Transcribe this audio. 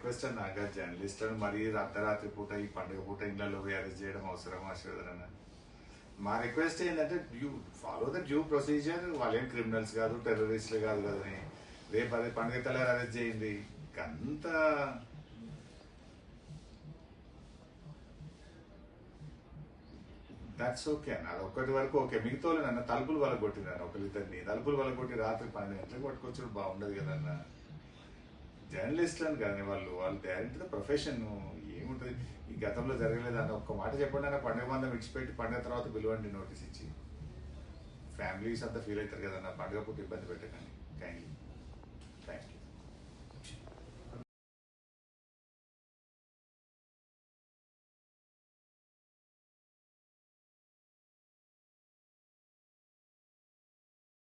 Request అన్న నాకు journalist అని మరీ అర్ధరాత్రి పూట ఈ పండుగ పూట ఇళ్లలో అరెస్ట్ చేయడం అవసరం అశ్వదన. మా రిక్వెస్ట్ ఏంటంటే you follow the due procedure. వాళ్ళేం క్రిమినల్స్ కాదు, టెర్రరిస్టులు కాదు కదని రేపు అదే పండుగ తెల్లారి అరెస్ట్ చేయండి. అంత దట్స్ ఓకే అన్న. అది ఒక్కటి వరకు ఓకే. మిగతా నన్ను తలుపులు వల్ల కొట్టినాను ఒకరిద్దరిని. తలుపులు వల్ల కొట్టి రాత్రి 12 గంటలకు పట్టుకొచ్చి బాగుండదు కదన్న. జర్నలిస్టులు అని కానీ వాళ్ళు డైరెక్ట్ ప్రొఫెషన్ ఏముంటుంది. ఈ గతంలో జరగలేదన్న ఒక్క మాట చెప్పండి అన్న. పండుగ మందం విడిచిపెట్టి పండుగ తర్వాత పిలవండి నోటీస్ ఇచ్చి. ఫ్యామిలీస్ అంతా ఫీల్ అవుతారు కదన్న. పండుగ పూట ఇబ్బంది పెట్టకండి కైండ్లీ.